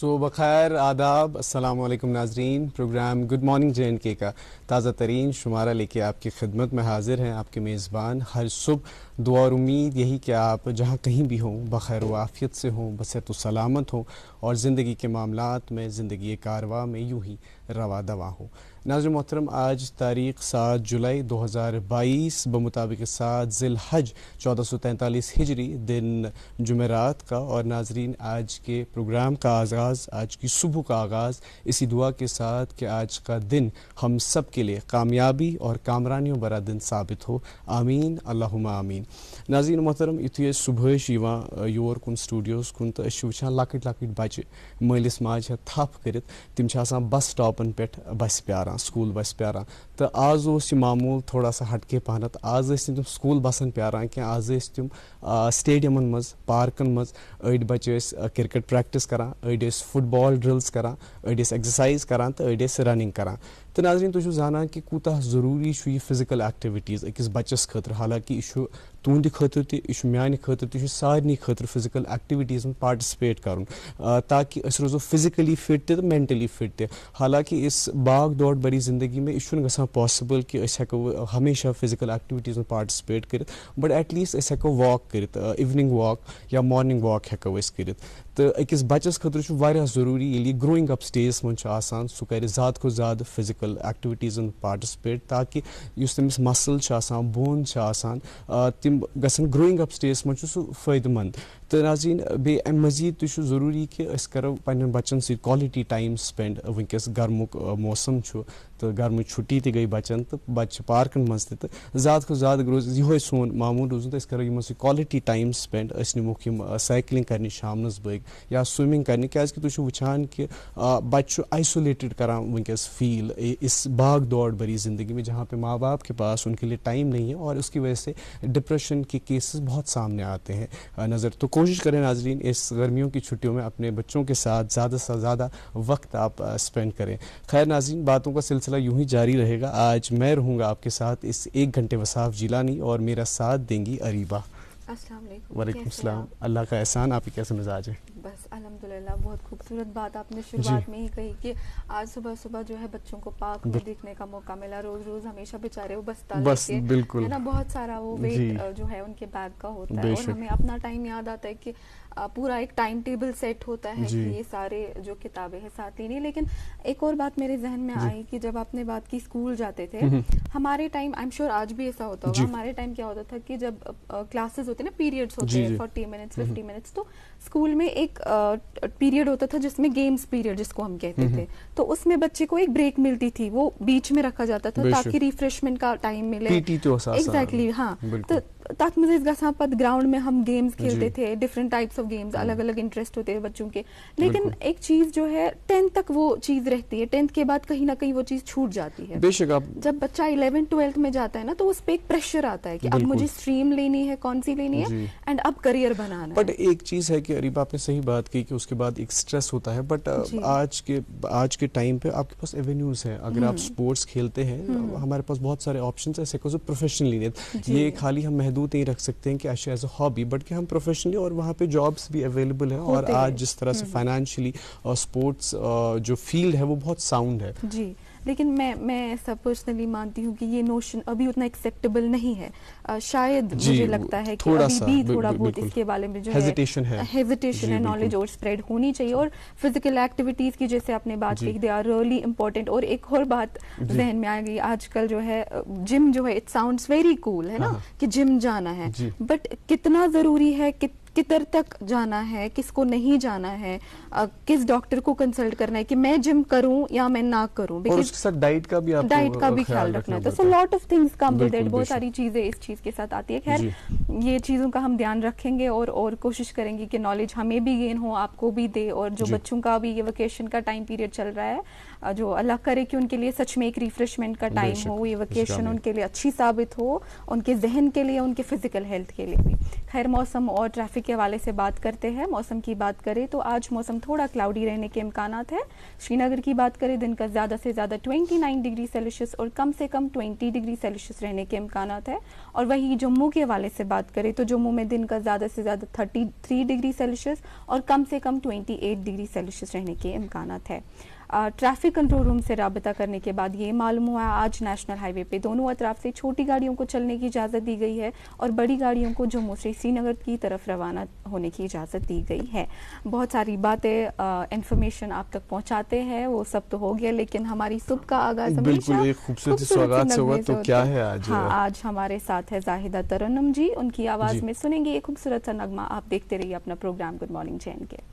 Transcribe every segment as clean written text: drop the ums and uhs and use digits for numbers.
صبح بخیر، آداب، السلام علیکم ناظرین. Programme good morning J and K کا تازہ ترین شمارہ لے کے آپ کی خدمت میں حاضر ہیں. آپ کے میزبان ہر صبح دعا اور امید یہی کہ آپ جہاں کہیں بھی ہوں بخیر و عافیت سے ہوں، بصحت و سلامت ہوں اور زندگی کے معاملات میں، زندگی کارواں میں یوں ہی روا دوا ہوں. ناظرین محترم، آج تاریخ 7 جولائی 2022 بمطابق 7 ذی الحج 1443 ہجری دن جمعرات کا. اور ناظرین، آج کے پروگرام کا آغاز، آج کی صبح کا آغاز اسی دعا کے ساتھ کہ آج کا دن ہم سب کے لیے کامیابی اور کامرانیوں برا دن ثابت ہو. آمین اللہم آمین. ناظرین محترم، یُتھُے أسۍ صُبحٲے چھِ یِوان یور کُن سٹوڈیوَس کُن تہٕ أسۍ چھِ وٕچھان لۄکٕٹۍ لۄکٕٹۍ بَچہِ مٲلِس ماجہِ ہٮ۪تھ تھپھ کٔرِتھ تِم چھِ آسان بس سٹاپن پٮ۪ٹھ بسہِ پیاران، سکوٗل بسہِ پیاران. تہٕ آز اوس یہِ معموٗل تھوڑا سا ہٹکے پہنتھ. آز ٲسۍ نہٕ تِم سکوٗل بسن پیاران کینٛہہ، آز ٲسۍ تِم سٹیڈیمن منٛز، پارکن منٛز. أڑۍ بچہِ ٲسۍ کرکٹ پریکٹس کران، أڑۍ ٲسۍ فٹ بال ڈرلز کران، أڑۍ ٲسۍ ایگزرسائز کران تہٕ أڑۍ ٲسۍ رننگ کران. تہٕ ناظریٖن، تُہۍ چھِو زانان کہ کوٗتاہ ضروٗری چھُ یہِ فزیکل ایکٹیویٹیٖز أکِس بچس خٲطرٕ. حالانکہ یہِ چھُ تُہنٛدِ خٲطرٕ تہِ، یہِ چھُ میانہِ خٲطرٕ تہِ، یہِ چھُ سارنٕے خٲطرٕ فزیکل ایکٹیویٹیٖز منٛز پارٹسپیٹ کرُن تاکہ أسۍ روزو فزیکلی فٹ تہِ تہٕ مینٹلی فٹ تہِ. حالانکہ أسۍ باغ دورٕ بھری زندگی میں یہِ چھُنہٕ گژھان پاسبل کہ أسۍ ہٮ۪کو ہمیشہ فزیکل ایکٹیویٹیٖز منٛز پارٹسپیٹ کٔرِتھ، بٹ ایٹ لیٖسٹ أسۍ ہٮ۪کو واک کٔرِتھ، اِوننگ واک یا مارننگ واک ہٮ۪کو أسۍ کٔرِتھ. تہٕ أکِس بچس خٲطرٕ چھُ واریاہ ضروٗری ییٚلہِ یہِ گرویِنگ اپ سٹیجس منٛز چھُ آسان سُہ کرِ زیادٕ کھۄتہٕ زیادٕ فزیکل ایکٹیویٹیٖزن پارٹسپیٹ تاکہ یُس تٔمِس مسل چھُ آسان، بون چھُ آسان، تِم گژھن گرویِنگ اپ سٹیجس منٛز چھُ سُہ فٲیدٕ مند. تہٕ ناظریٖن، بیٚیہِ اَمہِ مٔزیٖد تہِ چھُ ضروٗری کہِ أسۍ کرو پننٮ۪ن بچن سۭتۍ کالٹی ٹایم سپینڈ. وٕنکیٚس گرمُک موسم چھُ تہٕ گرمٕچ چھُٹی تہِ گٔے بچن تہٕ بچہِ چھِ پارکن منٛز تہِ. تہٕ زیادٕ کھۄتہٕ زیادٕ روزِ یِہوے سون معموٗل روزُن تہٕ أسۍ کرو یِمن سۭتۍ کالٹی ٹایم سپینڈ. أسۍ نِموکھ یِم سایکلنگ کرنہِ شامنس بٲگۍ یا سومنگ کرنہِ، کیازِ کہِ تُہۍ چھِو وٕچھان کہ بچہِ چھُ آئسولیٹڈ کران وٕنکیٚس فیل اس بھاگ دوڑ بھری زندگی میں جہاں پہ ماں باپ کے پاس ان کے لیے ٹائم نہیں ہے، اور اس کی وجہ سے ڈپریشن کے کیسز بہت سامنے آتے ہیں نظر. تو کوشش کریں ناظرین اس گرمیوں کی چھٹیوں میں اپنے بچوں کے ساتھ زیادہ سے زیادہ وقت آپ اسپینڈ کریں. خیر ناظرین، باتوں کا سلسلہ یوں ہی جاری رہے گا. آج میں رہوں گا آپ کے ساتھ اس 1 گھنٹے وصاف جیلانی اور میرا ساتھ دیں گی اریبہ. السلام علیکم. وعلیکم السلام. اللہ کا احسان. آپ کی کیسے مزاج ہے؟ بس الحمدللہ. بہت خوبصورت بات آپ نے شروعات میں ہی کہی کہ آج صبح صبح جو ہے بچوں کو پارک میں دیکھنے کا موقع ملا. روز روز ہمیشہ بیچارے وہ بس بالکل ہے نا، بہت سارا وہ ویٹ جو ہے ان کے بیگ کا ہوتا ہے، اور ہمیں اپنا ٹائم یاد آتا ہے کہ پورا ایک ٹائم ٹیبل سیٹ ہوتا ہے کہ یہ سارے جو کتابیں ہیں ساتھ لینی. لیکن ایک اور بات میرے ذہن میں آئی کہ جب آپ نے بات کی اسکول جاتے تھے، ہمارے ٹائم آئی ایم شیور آج بھی ایسا ہوتا ہوگا، ہمارے ٹائم کیا ہوتا تھا کہ جب کلاسز ہوتے نا، پیریڈس ہوتے ہیں 40 منٹس 50 منٹس، تو اسکول میں ایک پیریڈ ہوتا تھا جس میں گیمز پیریڈ جس کو ہم کہتے تھے، تو اس میں بچے کو ایک بریک ملتی تھی، وہ بیچ میں رکھا جاتا تھا تاکہ ریفریشمنٹ کا ٹائم ملے. ایگزیکٹلی. ہاں، تو تک مجھے گژھان پتہ گراؤنڈ میں ہم گیمز کھیلتے تھے، ڈفرینٹ ٹائپس آف گیمز، الگ الگ انٹرسٹ ہوتے ہیں بچوں کے. لیکن ایک چیز جو ہے 10th تک وہ چیز رہتی ہے، 10th کے بعد کہیں نہ کہیں وہ چیز چھوٹ جاتی ہے. جب بچہ 11th 12th میں جاتا ہے نا، تو اس پہ ایک پریشر آتا ہے کہ اب مجھے اسٹریم لینی ہے، کون سی لینی ہے، اینڈ اب کریئر بنانا ہے. بٹ ایک چیز ہے کہ اریبہ آپ نے صحیح بات کی کہ اس کے بعد ایک اسٹریس ہوتا ہے، بٹ آج کے ٹائم پہ آپ کے پاس ایونیوز ہیں. اگر آپ اسپورٹس کھیلتے ہیں، ہمارے پاس بہت سارے آپشنس ہیں. ایسے پروفیشنلی یہ خالی ہم محدود نہیں رکھ سکتے ہیں کہ ایز اے ہابی، بٹ کہ ہم پروفیشنلی، اور وہاں پہ جابس بھی اویلیبل ہیں. اور آج جس طرح سے فائنینشلی اسپورٹس جو فیلڈ ہے وہ بہت ساؤنڈ ہے. جی، لیکن میں ایسا پرسنلی مانتی ہوں کہ یہ نوشن ابھی اتنا ایکسیپٹیبل نہیں ہے. شاید مجھے لگتا ہے کہ ابھی بھی تھوڑا بہت اس کے بارے میں جو ہیزیٹیشن ہے، نالج اور اسپریڈ ہونی چاہیے. اور فزیکل ایکٹیویٹیز کی جیسے آپ نے بات کی، دے آر ریئلی امپورٹنٹ. اور ایک اور بات ذہن میں آ گئی، آج کل جو ہے جم جو ہے، اٹ ساؤنڈس ویری کول ہے نا کہ جم جانا ہے، بٹ کتنا ضروری ہے، کدھر تک جانا ہے، کس کو نہیں جانا ہے، کس ڈاکٹر کو کنسلٹ کرنا ہے کہ میں جم کروں یا میں نہ کروں. اور اس کے ساتھ ڈائٹ کا بھی خیال رکھنا ہے. So lot of things come with it. بہت ساری چیزیں اس چیز کے ساتھ آتی ہے. خیر، یہ چیزوں کا ہم دھیان رکھیں گے اور کوشش کریں گے کہ نالج ہمیں بھی گین ہو، آپ کو بھی دے. اور جو بچوں کا بھی یہ ویکیشن کا ٹائم پیریڈ چل رہا ہے، جو اللہ کرے کہ ان کے لیے سچ میں ایک ریفریشمنٹ کا ٹائم ہو، یہ ویکیشن ان کے لیے اچھی ثابت ہو، ان کے ذہن کے لیے، ان کے فزیکل ہیلتھ کے لیے بھی. خیر، موسم اور ٹریفک ٹریفک کے حوالے سے بات کرتے ہیں. موسم کی بات کریں تو آج موسم تھوڑا کلاؤڈی رہنے کے امکانات ہیں. شری نگر کی بات کریں دن کا زیادہ سے زیادہ 29 ڈگری سیلسیس اور کم سے کم 20 ڈگری سیلسیس رہنے کے امکانات ہیں. اور وہی جموں کے حوالے سے بات کریں تو جموں میں دن کا زیادہ سے زیادہ 33 ڈگری سیلسیس اور کم سے کم 28 ڈگری سیلسیس رہنے کے امکانات ہیں. ٹریفک کنٹرول روم سے رابطہ کرنے کے بعد یہ معلوم ہوا آج نیشنل ہائی وے پہ دونوں اطراف سے چھوٹی گاڑیوں کو چلنے کی اجازت دی گئی ہے اور بڑی گاڑیوں کو جموں سے سری نگر کی طرف روانہ ہونے کی اجازت دی گئی ہے. بہت ساری باتیں انفارمیشن آپ تک پہنچاتے ہیں, وہ سب تو ہو گیا, لیکن ہماری صبح کا آغاز بالکل ایک خوبصورت سوغات سے ہوا. تو کیا ہے آج؟ ہاں, آج ہمارے ساتھ ہے زاہدہ ترنم جی, ان کی آواز میں سنیں گے ایک خوبصورت سا نغمہ. آپ دیکھتے رہیے اپنا پروگرام گڈ مارننگ جین کے.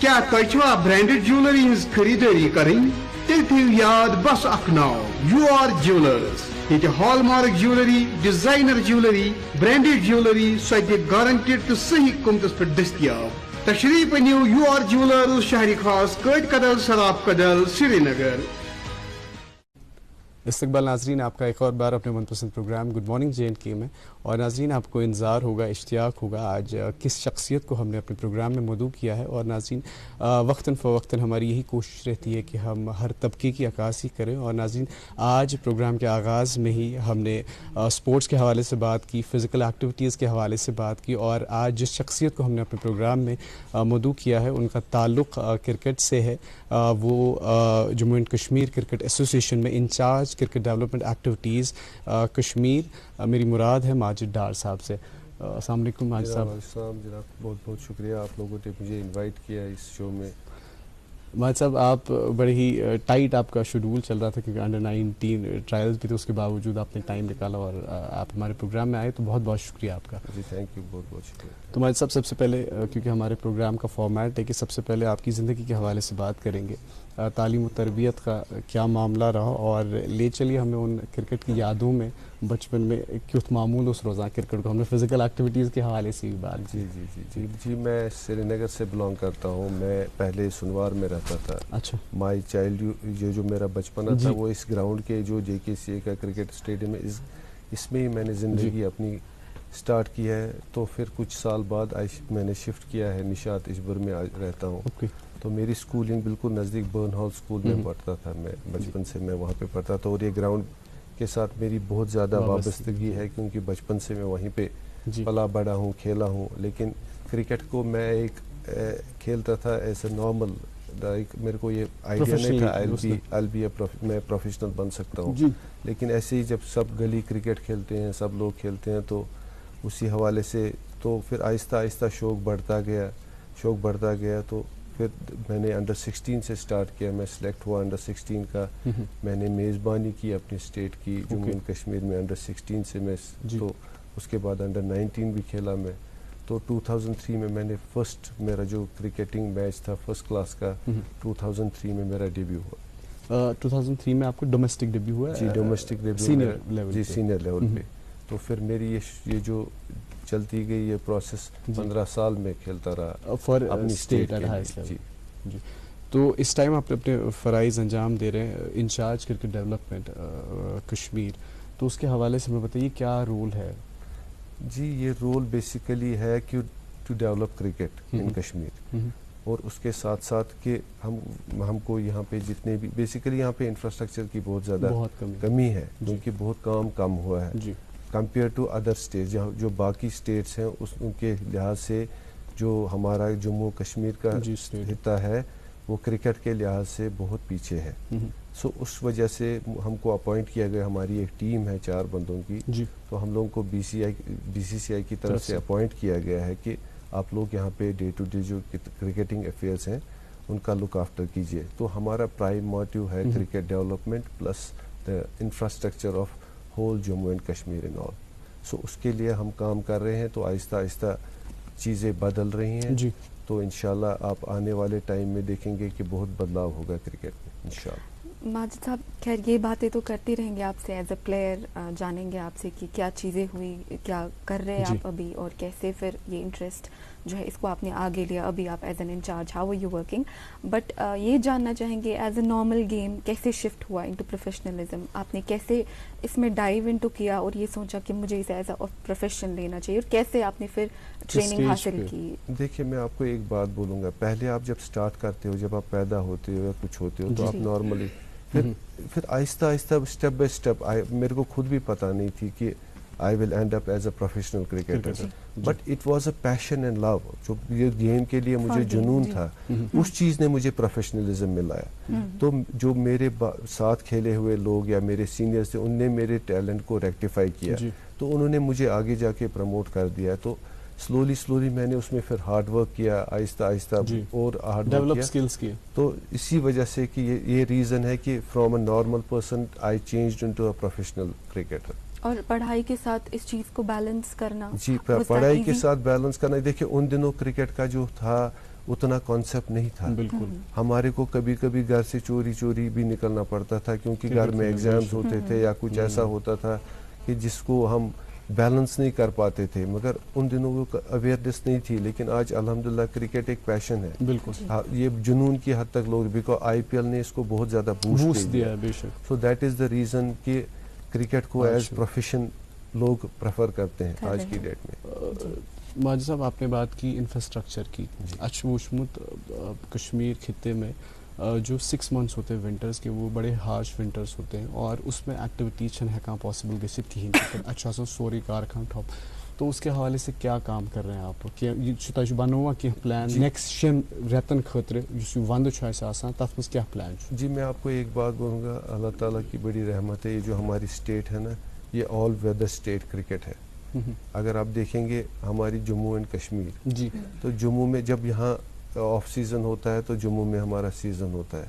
کیا تۄہہِ چھوا برانڈڈ جیولری ہٕنٛز خریدٲری کرٕنۍ؟ تیٚلہِ تھٲیِو یاد بس اکھ ناو UR جیولرز. ییٚتہِ hall mark jewellery, designer jewellery, branded jewellery سۄ تہِ گارنٹڈ تہٕ صحیح قۭمتس پٮ۪ٹھ دٔستیاب. تشریف أنِو UR جیولرز شہری خاص قٲد کدل سراب کدل سری نگر. استقبال ناظرین آپ کا ایک اور بار اپنے من پسند پروگرام گڈ مارننگ JNK میں. اور ناظرین آپ کو انتظار ہوگا، اشتیاق ہوگا آج کس شخصیت کو ہم نے اپنے پروگرام میں مدعو کیا ہے. اور ناظرین وقتاً فوقتاً ہماری یہی کوشش رہتی ہے کہ ہم ہر طبقے کی عکاسی کریں. اور ناظرین آج پروگرام کے آغاز میں ہی ہم نے سپورٹس کے حوالے سے بات کی، فزیکل ایکٹیویٹیز کے حوالے سے بات کی. اور آج جس شخصیت کو ہم نے اپنے پروگرام میں مدعو کیا ہے ان کا تعلق کرکٹ سے ہے. وہ Jammu and Kashmir cricket association میں incharge cricket development activities Kashmir میری مراد ہے ماجد ڈار صاحب سے. السلام علیکم ماجد صاحب. السلام جناب، بہت بہت شکریہ آپ لوگوں نے مجھے انوائٹ کیا اس شو میں. ماجد صاحب آپ بڑے ہی ٹائٹ آپ کا شیڈول چل رہا تھا کیونکہ انڈر-19 ٹرائلز بھی تھے، اس کے باوجود آپ نے ٹائم نکالا اور آپ ہمارے پروگرام میں آئے، تو بہت بہت شکریہ آپ کا. جی تھینک یو، بہت بہت شکریہ. تو ماجد صاحب سب سے پہلے کیونکہ ہمارے پروگرام کا فارمیٹ ہے کہ سب سے پہلے آپ کی زندگی کے حوالے سے بات کریں گے. تعلیم و تربیت کا کیا معاملہ رہا، اور لے چلیے ہمیں ان کرکٹ کی یادوں میں بچپن میں کیوں معمول اس روزانہ کرکٹ کو. ہم نے فزیکل ایکٹیویٹیز کے حوالے سے بھی بات کی. جی جی جی جی میں سری نگر سے بلانگ کرتا ہوں. میں پہلے سنوار میں رہتا تھا. اچھا. مائی چائلڈ جو میرا بچپنا تھا وہ اس گراؤنڈ کے جو JKCA کا کرکٹ اسٹیڈیم ہے اس میں ہی میں نے زندگی اپنی سٹارٹ کی ہے. تو پھر کچھ سال بعد میں نے شفٹ کیا ہے نشاط اجبر میں رہتا ہوں. تو میری سکولنگ بالکل نزدیک برن ہال سکول میں پڑھتا تھا. میں بچپن سے میں وہاں پہ پڑھتا تھا اور یہ گراؤنڈ کے ساتھ میری بہت زیادہ وابستگی ہے کیونکہ بچپن سے میں وہیں پہ پلا بڑا ہوں، کھیلا ہوں. لیکن کرکٹ کو میں ایک کھیلتا تھا ایسے نارمل، میرے کو یہ آئیڈیا نہیں تھا میں پروفیشنل بن سکتا ہوں. لیکن ایسے ہی جب سب گلی کرکٹ کھیلتے ہیں، سب لوگ کھیلتے ہیں، تو اسی حوالے سے تو پھر آہستہ آہستہ شوق بڑھتا گیا. تو پھر میں نے انڈر-16 سے سٹارٹ کیا. میں سلیکٹ ہوا انڈر-16 کا. میں نے میزبانی کی اپنی اسٹیٹ کی جموں اینڈ کشمیر میں انڈر-16 سے. میں تو اس کے بعد انڈر-19 بھی کھیلا میں. تو 2003 میں میں نے فرسٹ میرا جو کرکٹنگ میچ تھا فرسٹ کلاس کا 2003 میں میرا ڈیبیو ہوا. 2003 میں آپ کو ڈومیسٹک ڈیبیو ہوا؟ جی ڈومیسٹک ڈیبیو سینئر لیول. جی سینئر لیول پہ. تو پھر میری یہ جو چلتی گئی یہ پروسیس 15 سال میں کھیلتا رہا فار اپنی اسٹیٹ ایٹ ہائیسٹ لیول. جی تو اس ٹائم آپ اپنے فرائض انجام دے رہے ہیں انچارج کرکٹ ڈیولپمنٹ کشمیر. تو اس کے حوالے سے ہمیں بتائیے کیا رول ہے؟ جی یہ رول بیسیکلی ہے کہ ٹو ڈیولپ کرکٹ ان کشمیر. اور اس کے ساتھ ساتھ کہ ہم کو یہاں پہ جتنے بھی بیسیکلی یہاں پہ انفراسٹرکچر کی بہت زیادہ کمی ہے کیونکہ بہت کم ہوا ہے کمپیئر ٹو ادر اسٹیٹس. جو باقی اسٹیٹس ہیں ان کے لحاظ سے جو ہمارا جموں کشمیر کا خطہ ہے وہ کرکٹ کے لحاظ سے بہت پیچھے ہے. سو اس وجہ سے ہم کو اپوائنٹ کیا گیا. ہماری ایک ٹیم ہے 4 بندوں کی. تو ہم لوگوں کو BCCI کی طرف سے اپوائنٹ کیا گیا ہے کہ آپ لوگ یہاں پہ ڈے ٹو ڈے جو کرکٹنگ افیئرس ہیں ان کا لک آفٹر کیجیے. تو ہمارا پرائم موٹیو ہے cricket development plus the infrastructure of whole Jammu and Kashmir and all. So اس کے لیے ہم کام کر رہے ہیں. تو آہستہ آہستہ چیزیں بدل رہی ہیں. تو انشاءاللہ آپ آنے والے ٹائم میں دیکھیں گے کہ بہت بدلاؤ ہوگا کرکٹ میں انشاءاللہ. ماجد صاحب خیر یہ باتیں تو کرتے رہیں گے آپ سے ایز اے پلیئر، جانیں گے آپ سے کہ کیا چیزیں ہوئی، کیا کر رہے ہیں آپ ابھی، اور کیسے پھر یہ انٹرسٹ جو ہے اس کو آپ نے آگے لیا. ابھی آپ as an incharge how are you working, but یہ جاننا چاہیں گے ایز اے نارمل گیم کیسے شفٹ ہوا انٹو پروفیشنلزم. آپ نے کیسے اس میں ڈائیو انٹو کیا اور یہ سوچا کہ مجھے اسے ایز اے پروفیشن لینا چاہیے، اور کیسے آپ نے پھر ٹریننگ حاصل کی؟ دیکھیے میں آپ کو ایک بات بولوں گا. پہلے آپ جب سٹارٹ کرتے ہو، جب آپ پیدا ہوتے ہو یا کچھ ہوتے ہو تو آپ نارملی پھر آہستہ آہستہ اسٹیپ بائی اسٹیپ میرے کو خود بھی پتہ نہیں تھی کہ I will end up as a professional cricketer, but it was a passion and love. جو یہ گیم کے لیے مجھے جنون تھا اس چیز نے مجھے پروفیشنلزم میں لایا. تو جو میرے ساتھ کھیلے ہوئے لوگ یا میرے سینئرز تھے ان نے میرے ٹیلنٹ کو ریکٹیفائی کیا. تو انہوں نے مجھے آگے جا کے پروموٹ کر دیا. تو سلولی میں نے اس میں پھر ہارڈ ورک کیا آہستہ آہستہ اور ہارڈ ورک کیا. تو اسی وجہ سے کہ یہ ریزن ہے کہ from a normal person I changed into a professional cricketer. اور پڑھائی کے ساتھ اس چیز کو بیلنس کرنا. جی پڑھائی کے ساتھ بیلنس کرنا. دیکھیں ان دنوں کرکٹ کا جو تھا اتنا کانسیپٹ نہیں تھا. بالکل ہمارے کو کبھی کبھی گھر سے چوری بھی نکلنا پڑتا تھا کیونکہ گھر میں ایگزامز ہوتے تھے یا کچھ ایسا ہوتا تھا کہ جس کو ہم بیلنس نہیں کر پاتے تھے. مگر ان دنوں وہ اویئرنیس نہیں تھی. لیکن آج الحمدللہ کرکٹ ایک پیشن ہے. بالکل یہ جنون کی حد تک لوگ, بیکاز آئی پی ایل نے اس کو بہت زیادہ بوسٹ دیا ہے. بے شک. So that is the reason کہ کرکٹ کو ایز پروفیشن لوگ پریفر کرتے ہیں آج کی ڈیٹ میں. ماجد صاحب آپ نے بات کی انفراسٹرکچر کی. اچھا وچمت کشمیر خطے میں جو 6 months ہوتے ہیں ونٹرز کے, وہ بڑے ہارش ونٹرز ہوتے ہیں اور اس میں ایکٹیویٹیز چھنہ ہیکان پاسبل گژھت کہین. اچھا سوری کارخان ٹھپ, تو اس کے حوالے سے کیا کام کر رہے ہیں آپ؟ کہ تہ بنوا کی پلان نیکسٹ 6 ریتن خاطر اس ونڈ آسان تر مز کیا پلان؟ جی میں آپ کو ایک بات بولوں گا, اللہ تعالیٰ کی بڑی رحمت ہے. یہ جو ہماری اسٹیٹ ہے نا, یہ آل ویدر اسٹیٹ کرکٹ ہے. اگر آپ دیکھیں گے ہماری جموں اینڈ کشمیر, جی تو جموں میں جب یہاں آف سیزن ہوتا ہے تو جموں میں ہمارا سیزن ہوتا ہے.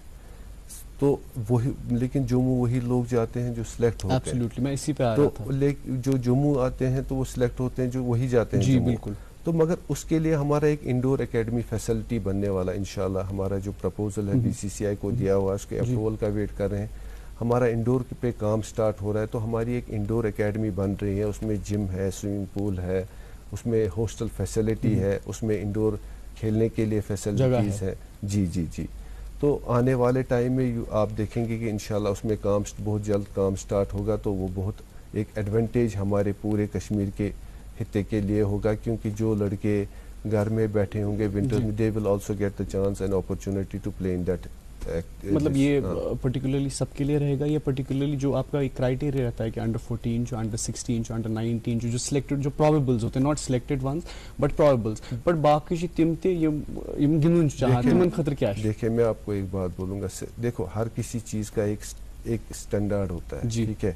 تو وہی, لیکن جموں وہی لوگ جاتے ہیں جو سلیکٹ ہوتے ہیں. میں اسی پہ آ رہا تھا. جو جموں آتے ہیں تو وہ سلیکٹ ہوتے ہیں, جو وہی جاتے ہیں. جی بالکل. تو مگر اس کے لیے ہمارا ایک انڈور اکیڈمی فیسلٹی بننے والا انشاءاللہ. ہمارا جو پرپوزل ہے BCCI کو دیا ہوا, اس کے اپروول کا ویٹ کر رہے ہیں. ہمارا انڈور پہ کام سٹارٹ ہو رہا ہے. تو ہماری ایک انڈور اکیڈمی بن رہی ہے. اس میں جم ہے, سوئمنگ پول ہے, اس میں ہاسٹل فیسلٹی ہے, اس میں انڈور کھیلنے کے لیے فیسلٹیز ہے. جی جی جی. تو آنے والے ٹائم میں آپ دیکھیں گے کہ انشاءاللہ اس میں کام بہت جلد کام سٹارٹ ہوگا. تو وہ بہت ایک ایڈوانٹیج ہمارے پورے کشمیر کے خطے کے لیے ہوگا, کیونکہ جو لڑکے گھر میں بیٹھے ہوں گے ونٹر میں, they will also get the chance and opportunity to play in that. مطلب یہ پرٹیکولرلی سب کے لیے رہے گا, یا پرٹیکولرلی جو آپ کا ایک کرائٹیریا رہتا ہے کہ انڈر 14 جو انڈر 16 جو انڈر 19 جو سلیکٹڈ جو پرابیبلز ہوتے ہیں, not selected ones but probables, but باقی تم تہ گندن چاہتے تمن خاطر کیا ہے؟ دیکھیں میں آپ کو ایک بات بولوں گا. دیکھو ہر کسی چیز کا ایک اسٹینڈرڈ ہوتا ہے. ٹھیک ہے,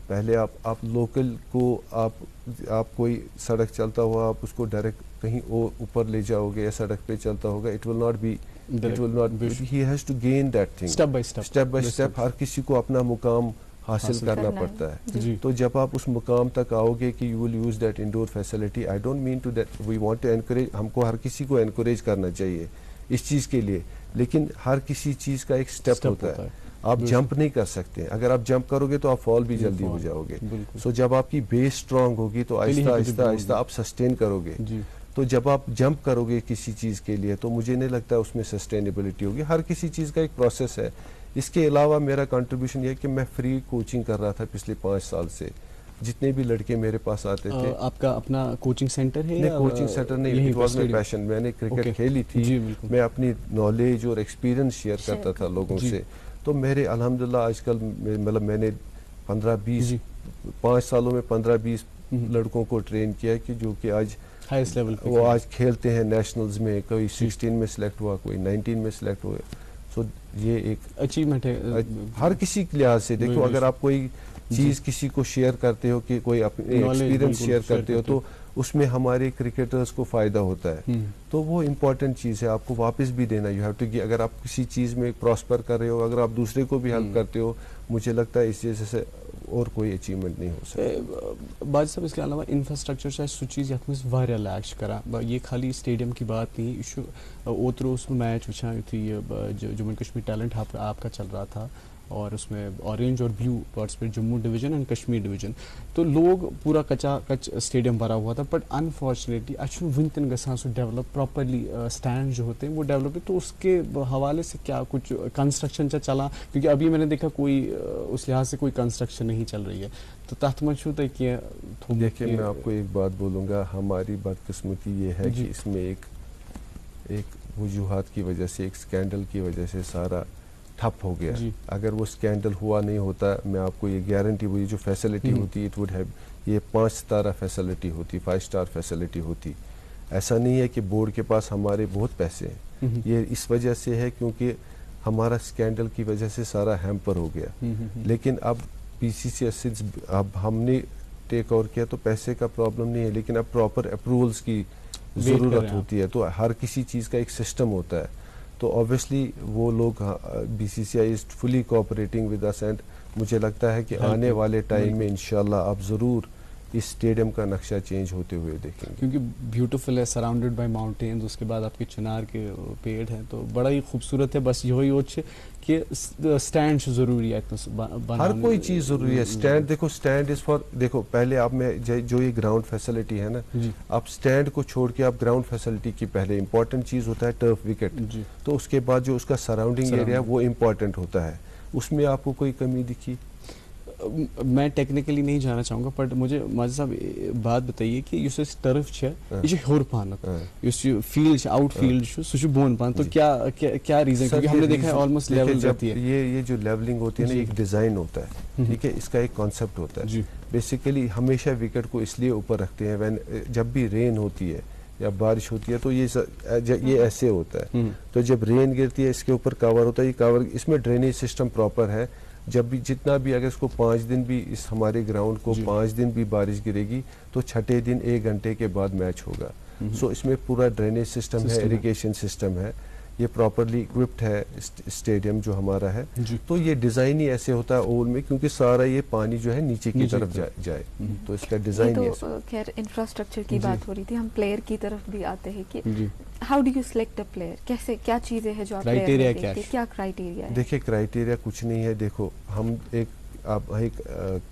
پہلے آپ لوکل کو آپ کوئی سڑک چلتا ہوا آپ اس کو ڈائریکٹ کہیں اوپر لے جاؤ گے, یا سڑک پہ چلتا ہوگا, it will not be he has to gain that thing step by step. ہر کسی کو اپنا مقام حاصل کرنا پڑتا ہے. تو جب آپ اس مقام تک آؤ گے کہ you will use that indoor facility, I don't mean to that we want to encourage, ہم کو ہر کسی کو انکوریج کرنا چاہیے اس چیز کے لیے, لیکن ہر کسی چیز کا ایک اسٹیپ ہوتا ہے. آپ جمپ نہیں کر سکتے. اگر آپ جمپ کرو گے تو آپ فال بھی جلدی ہو جاؤ گے. سو جب آپ کی بیس اسٹرانگ ہوگی تو آہستہ آہستہ آہستہ آپ سسٹین کرو گے. تو جب آپ جمپ کرو گے کسی چیز کے لیے تو مجھے نہیں لگتا اس میں سسٹینیبلٹی ہوگی. ہر کسی چیز کا ایک پروسیس ہے. اس کے علاوہ میرا کنٹریبیوشن یہ ہے کہ میں فری کوچنگ کر رہا تھا پچھلے 5 سال سے. جتنے بھی لڑکے میرے پاس آتے تھے. آپ کا اپنا کوچنگ سینٹر ہے؟ نہیں کوچنگ سینٹر نہیں, اٹ واز مائی پیشن. میں نے کرکٹ کھیلی تھی, میں اپنی نالج اور ایکسپیرینس شیئر کرتا تھا لوگوں سے. تو میرے الحمدللہ آج کل مطلب میں نے 5 سالوں میں 15-20 لڑکوں کو ٹرین کیا کہ جو کہ آج ہائیسٹ لیول پہ وہ آج کھیلتے ہیں نیشنلز میں. کوئی 16 میں سلیکٹ ہوا, کوئی 19 میں سلیکٹ ہوا. سو یہ ایک اچیومنٹ ہے ہر کسی کے لحاظ سے. دیکھو اگر آپ کوئی چیز کسی کو شیئر کرتے ہو, کہ کوئی اپنے ایکسپیرینس شیئر کرتے ہو, تو اس میں ہمارے کرکٹرز کو فائدہ ہوتا ہے. تو وہ امپورٹنٹ چیز ہے, آپ کو واپس بھی دینا. You have to give. اگر آپ کسی چیز میں پراسپر کر رہے ہو, اگر آپ دوسرے کو بھی ہیلپ کرتے ہو, مجھے لگتا ہے اس جیسے سے اور کوئی اچیومنٹ نہیں ہو سکتا. باجی صاحب اس کے علاوہ انفراسٹرکچر سہ چیز یت مز واریاہ لیک کران. یہ خالی اسٹیڈیم کی بات نہیں, یہ اوتر اس میں میچ وچھان یتھے یہ جموں کشمیر ٹیلنٹ ہب آپ کا چل رہا تھا, اور اس میں اورینج اور blue participate Jammu division and Kashmir division. تو لوگ پورا کچا کچ اسٹیڈیم بھرا ہوا تھا, بٹ انفارچونیٹلی اچھا ون تن گژھان سو ڈیولپ پراپرلی. اسٹینڈ جو ہوتے ہیں وہ ڈیولپ. تو اس کے حوالے سے کیا کچھ کنسٹرکشن چلا؟ کیونکہ ابھی میں نے دیکھا کوئی اس لحاظ سے کوئی کنسٹرکشن نہیں چل رہی ہے. تو تحت من چھو تک یہ دیکھیں میں آپ کو ایک بات بولوں گا. ہماری بدقسمتی یہ ہے کہ اس میں ایک وجوہات کی وجہ سے, ایک اسکینڈل کی وجہ سے سارا ٹھپ ہو گیا. اگر وہ اسکینڈل ہوا نہیں ہوتا, میں آپ کو یہ گارنٹی, وہ جو فیسلٹی ہوتی اٹ وڈ ہیو, یہ 5 ستارہ فیسلٹی ہوتی, 5 اسٹار فیسلٹی ہوتی. ایسا نہیں ہے کہ بورڈ کے پاس ہمارے بہت پیسے ہیں. یہ اس وجہ سے ہے کیونکہ ہمارا اسکینڈل کی وجہ سے سارا ہیمپر ہو گیا. لیکن اب BCCI اب ہم نے ٹیک اوور کیا تو پیسے کا پرابلم نہیں ہے, لیکن اب پراپر اپروولس کی ضرورت ہوتی ہے. تو ہر کسی چیز کا ایک سسٹم ہوتا ہے. تو اوبیسلی وہ لوگ BCCI is fully cooperating with us, and مجھے لگتا ہے کہ آنے والے ٹائم میں انشاءاللہ آپ ضرور اس اسٹیڈیم کا نقشہ چینج ہوتے ہوئے دیکھیں گے. کیونکہ بیوٹیفل ہے، سراؤنڈیڈ بائی ماؤنٹینز، اس کے بعد آپ کے چنار کے پیڑ ہیں، تو بڑا ہی خوبصورت ہے. بس یہی ہوچ کہ سٹینڈ ضروری ہے، ہر کوئی چیز ضروری ہے. سٹینڈ دیکھو، سٹینڈ از فار، دیکھو پہلے آپ میں جو یہ گراؤنڈ فیسلٹی ہے نا، آپ سٹینڈ کو چھوڑ کے آپ گراؤنڈ فیسلٹی کی پہلے امپورٹنٹ چیز ہوتا ہے ٹرف وکٹ، تو اس کے بعد جو اس کا سراؤنڈنگ ایریا وہ امپورٹنٹ ہوتا ہے. اس میں آپ کو کوئی کمی دکھی؟ میں ٹیکنیکلی نہیں جانا چاہوں گا، بٹ مجھے ماجد صاحب بات بتائیے کہ یس اس ٹرف چھ یہ ہور پانت یس فیلڈ آؤٹ فیلڈ سہ بون پان، تو کیا ریزن؟ کیونکہ ہم نے دیکھا ہے آلموسٹ لیول جاتی ہے. یہ جو لیولنگ ہوتی ہے نا، ایک ڈیزائن ہوتا ہے، ٹھیک ہے، اس کا ایک کانسیپٹ ہوتا ہے. بیسیکلی ہمیشہ وکٹ کو اس لیے اوپر رکھتے ہیں جب بھی رین ہوتی ہے یا بارش ہوتی ہے تو یہ ایسے ہوتا ہے. تو جب رین گرتی ہے اس کے اوپر کور ہوتا ہے، یہ کور، اس میں ڈرینیج سسٹم پراپر ہے. جب بھی جتنا بھی اگر اس کو 5 دن بھی اس ہمارے گراؤنڈ کو 5 دن بھی بارش گرے گی تو چھٹے دن 1 گھنٹے کے بعد میچ ہوگا. سو اس میں پورا ڈرینیج سسٹم ہے، اریگیشن سسٹم ہے، یہ پراپرلی اکوپڈ ہے اسٹیڈیم جو ہمارا ہے. تو یہ ڈیزائن ہی ایسے ہوتا ہے اول میں، کیونکہ سارا یہ پانی جو ہے نیچے کی طرف جائے، تو اس کا ڈیزائن ہی. تو خیر انفراسٹرکچر کی بات ہو رہی تھی، ہم پلیئر کی طرف بھی آتے ہیں کہ how do you select a player? کیسے، کیا چیزیں ہیں جو آپ کیا کرائیٹیریا ہے؟ دیکھیں کرائیٹیریا کچھ نہیں ہے. دیکھو ہم ایک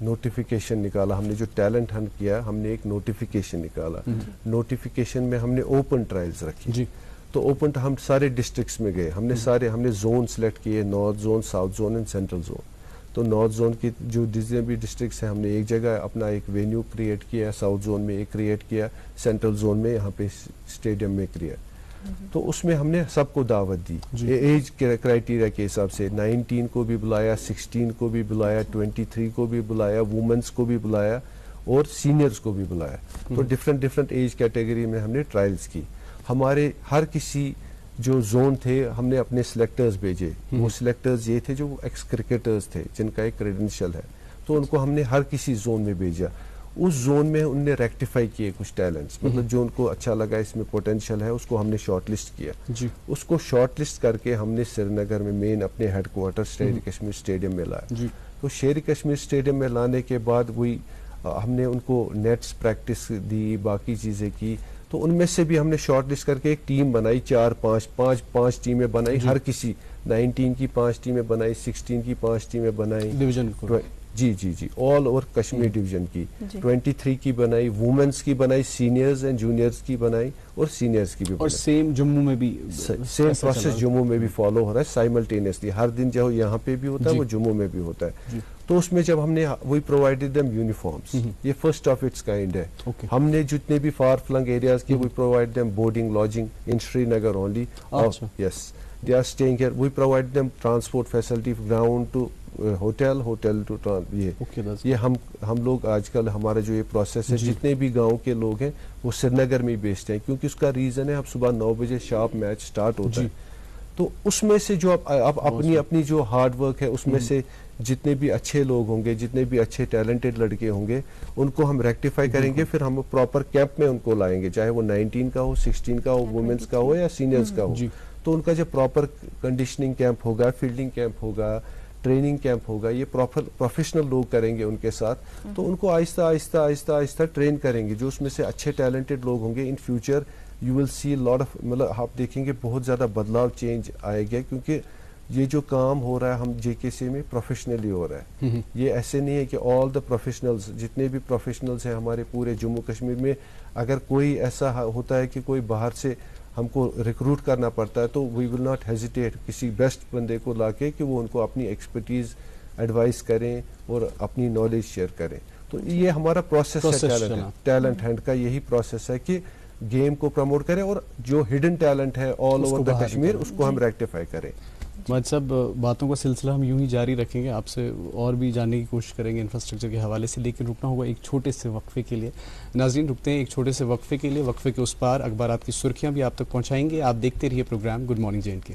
نوٹیفیکیشن نکالا، ہم نے جو ٹیلنٹ ہنٹ کیا ہم نے ایک نوٹیفیکیشن نکالا. نوٹیفیکیشن میں ہم نے اوپن ٹرائلز رکھی. تو اوپن ہم سارے ڈسٹرکٹس میں گئے، ہم نے زون سلیکٹ کیے، north zone, south zone and central zone. تو نارتھ زون کی جو جتنے بھی ڈسٹرکٹس ہیں ہم نے ایک جگہ اپنا ایک وینیو کریٹ کیا، ساؤتھ زون میں ایک کریٹ کیا، سینٹرل زون میں یہاں پہ اسٹیڈیم میں کریٹ. تو اس میں ہم نے سب کو دعوت دی ایج کرائیٹیریا کے حساب سے. 19 کو بھی بلایا، 16 کو بھی بلایا، 23 کو بھی بلایا، وومنس کو بھی بلایا اور سینئرز کو بھی بلایا. تو ڈفرینٹ ایج کیٹیگری میں ہم نے ٹرائلز کی. ہمارے ہر کسی جو زون تھے ہم نے اپنے سلیکٹرز بھیجے. وہ سلیکٹرز یہ تھے جو ایکس کرکٹرز تھے جن کا ایک کریڈنشل ہے، تو ان کو ہم نے ہر کسی زون میں بھیجا. اس زون میں ان نے ریکٹیفائی کیے کچھ ٹیلنٹس، مطلب جو ان کو اچھا لگا اس میں پوٹینشیل ہے، اس کو ہم نے شارٹ لسٹ کیا. اس کو شارٹ لسٹ کر کے ہم نے سری نگر میں مین اپنے ہیڈ کوارٹر شیر کشمیر اسٹیڈیم میں لایا. تو شیر کشمیر اسٹیڈیم میں لانے کے بعد وہی ہم نے ان کو نیٹس پریکٹس دی، باقی چیزیں کی. تو ان میں سے بھی ہم نے شارٹ لسٹ کر کے ایک ٹیم بنائی، 4-5 ٹیمیں بنائی. ہر کسی 19 کی 5 ٹیمیں بنائی، 16 کی 5 ٹیمیں بنائی ڈویژن کو. جی آل اوور کشمیر ڈویژن کی. 23 کی بنائی، وومنس کی بنائی، سینئرز اینڈ جونیئرز کی بنائی اور سینئرز کی بھی بنائی. اور سیم جموں میں بھی سیم پروسیس جموں میں بھی فالو ہو رہا ہے سائملٹینیسلی. ہر دن جو یہاں پہ بھی ہوتا ہے وہ جموں میں بھی ہوتا ہے. تو اس میں جب ہم نے وہی پرووائڈیڈ دیم یونیفارمس، یہ فرسٹ آف اٹس کائنڈ ہے. ہم نے جتنے بھی فار فلنگ ایریاز کی we provide them boarding lodging in Srinagar only. Yes they are staying here. We provide them transport facility ground to hotel to یہ ہم لوگ آج کل ہمارا جو یہ پروسیس ہے، جتنے بھی گاؤں کے لوگ ہیں وہ سری نگر میں بیسڈ ہیں، کیونکہ اس کا ریزن ہے اب صبح 9 بجے شارپ میچ سٹارٹ ہوتا ہے. تو اس میں سے جو اب اپنی جو ہارڈ ورک ہے اس میں سے جتنے بھی اچھے لوگ ہوں گے، جتنے بھی اچھے ٹیلنٹڈ لڑکے ہوں گے، ان کو ہم ریکٹیفائی کریں گے. پھر ہم پراپر کیمپ میں ان کو لائیں گے، چاہے وہ 19 کا ہو، 16 کا ہو، وومنس کا ہو یا سینئرز کا ہو. تو ان کا جو پراپر کنڈیشننگ کیمپ ہوگا، فیلڈنگ کیمپ ہوگا، ٹریننگ کیمپ ہوگا، یہ پروفیشنل لوگ کریں گے ان کے ساتھ. تو ان کو آہستہ آہستہ ٹرین کریں گے. جو اس میں سے اچھے ٹیلنٹڈ لوگ ہوں گے، in future you will see lot of, مطلب آپ دیکھیں گے بہت زیادہ بدلاؤ چینج آئے گا. کیونکہ یہ جو کام ہو رہا ہے ہم جے کے سی میں پروفیشنلی ہو رہا ہے. یہ ایسے نہیں ہے کہ آل دا پروفیشنلز، جتنے بھی پروفیشنلز ہیں ہمارے پورے جموں کشمیر میں، اگر کوئی ایسا ہوتا ہے کہ کوئی باہر سے ہم کو ریکروٹ کرنا پڑتا ہے تو وی ول ناٹ ہیزیٹیٹ کسی بیسٹ بندے کو لا کے کہ وہ ان کو اپنی ایکسپرٹیز ایڈوائز کریں اور اپنی نالج شیئر کریں. تو یہ ہمارا پروسیس ہے ٹیلنٹ ہنٹ کا. یہی پروسیس ہے کہ گیم کو پروموٹ کریں اور جو ہڈن ٹیلنٹ ہے آل اوور دا کشمیر اس کو ہم ریکٹیفائی کریں. ماجد صاحب باتوں کا سلسلہ ہم یوں ہی جاری رکھیں گے، آپ سے اور بھی جاننے کی کوشش کریں گے انفراسٹرکچر کے حوالے سے، لیکن رکنا ہوگا ایک چھوٹے سے وقفے کے لیے. ناظرین رکتے ہیں ایک چھوٹے سے وقفے کے لیے. وقفے کے اس پار اخبارات کی سرخیاں بھی آپ تک پہنچائیں گے. آپ دیکھتے رہیے programme good morning J and K.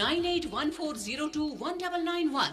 9814021991।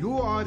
UR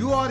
UR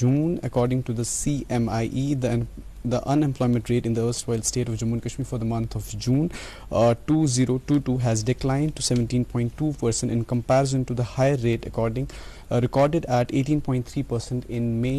June according to the CMIE. The unemployment rate in the erstwhile state of Jammu and Kashmir for the month of June 2022 has declined to 17.2% in comparison to the higher rate recorded at 18.3% in May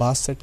62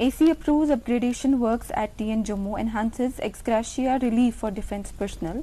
AC approves upgradation works at TN Jammu, enhances ex gratia relief for defence personnel।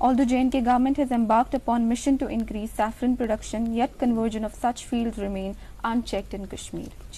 although JNK government has embarked upon mission to increase saffron production, yet conversion of such fields remain unchecked in Kashmir।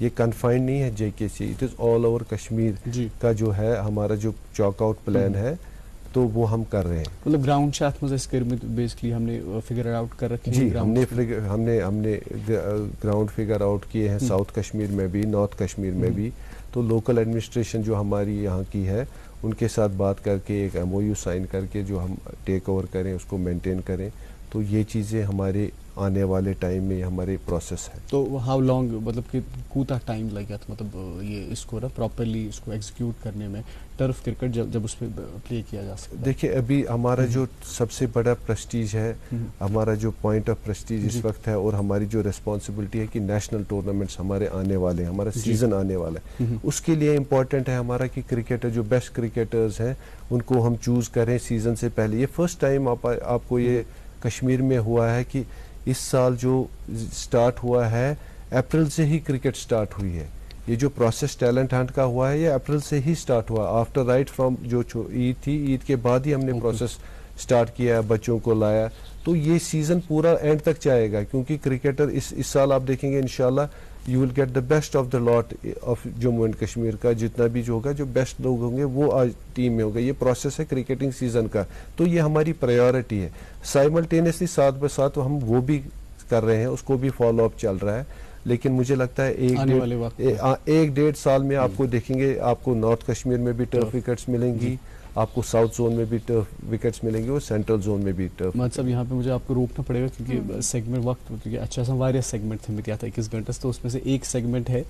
یہ confined نہیں ہے JKC, it is all over Kashmir کا جو ہے ہمارا جو chalk out plan ہے تو وہ ہم کر رہے ہیں. مطلب گراؤنڈ سے اتھ مز کرمت بیسکلی ہم نے فگر آؤٹ کر رکھے ہیں. جی ہم نے گراؤنڈ فگر آؤٹ کیے ہیں ساؤتھ کشمیر میں بھی, نارتھ کشمیر میں بھی. تو لوکل ایڈمنسٹریشن جو ہماری یہاں کی ہے ان کے ساتھ بات کر کے ایک MOU سائن کر کے جو ہم ٹیک اوور کریں, اس کو مینٹین کریں. تو یہ چیزیں ہمارے آنے والے ٹائم میں ہمارے پروسیس ہے. تو ہاؤ لانگ مطلب کہ کوتا ٹائم لگا تھا مطلب یہ اس کو نا پراپرلی اس کو ایگزیکیوٹ کرنے میں, ٹرف کرکٹ جب اس پہ پلے کیا جا سکتا ہے؟ دیکھیں ابھی ہمارا جو سب سے بڑا پریسٹیج ہے, ہمارا جو پوائنٹ آف پریسٹیج اس وقت ہے, اور ہماری جو ریسپانسبلٹی ہے کہ نیشنل ٹورنامنٹس ہمارے آنے والے ہیں, ہمارا سیزن آنے والا ہے. اس کے لیے امپورٹنٹ ہے ہمارا کہ کرکٹر جو بیسٹ کرکٹرز ہیں ان کو ہم چوز کریں سیزن سے پہلے. یہ فرسٹ ٹائم آپ کو یہ کشمیر میں ہوا ہے کہ اس سال جو سٹارٹ ہوا ہے اپریل سے ہی کرکٹ سٹارٹ ہوئی ہے. یہ جو پروسیس ٹیلنٹ ہنٹ کا ہوا ہے یہ اپریل سے ہی سٹارٹ ہوا, آفٹر رائٹ فرام جو عید تھی, عید کے بعد ہی ہم نے پروسیس سٹارٹ کیا, بچوں کو لایا. تو یہ سیزن پورا اینڈ تک جائے گا کیونکہ کرکٹر اس سال آپ دیکھیں گے انشاءاللہ you will get the best of the lot of Jammu and Kashmir کا. جتنا بھی جو ہوگا جو بیسٹ لوگ ہوں گے وہ آج ٹیم میں ہوگا. یہ پروسیس ہے کرکٹنگ سیزن کا, تو یہ ہماری پرائیورٹی ہے. سائملٹینیسلی ساتھ بہ ساتھ ہم وہ بھی کر رہے ہیں, اس کو بھی فالو اپ چل رہا ہے. لیکن مجھے لگتا ہے ایک ڈیڑھ سال میں آپ کو دیکھیں گے آپ کو نارتھ کشمیر میں بھی ٹرف وکٹس ملیں گی, آپ کو ساؤتھ زون میں بھی ٹرف وکٹس ملیں گے, اور سینٹرل زون میں بھی ٹرف. مہد صاحب یہاں پہ مجھے آپ کو روکنا پڑے گا کیونکہ سیگمنٹ وقت کیونکہ اچھا سا واریاہ سیگمنٹ تھے مت 21 گھنٹے, تو اس میں سے ایک سیگمنٹ ہے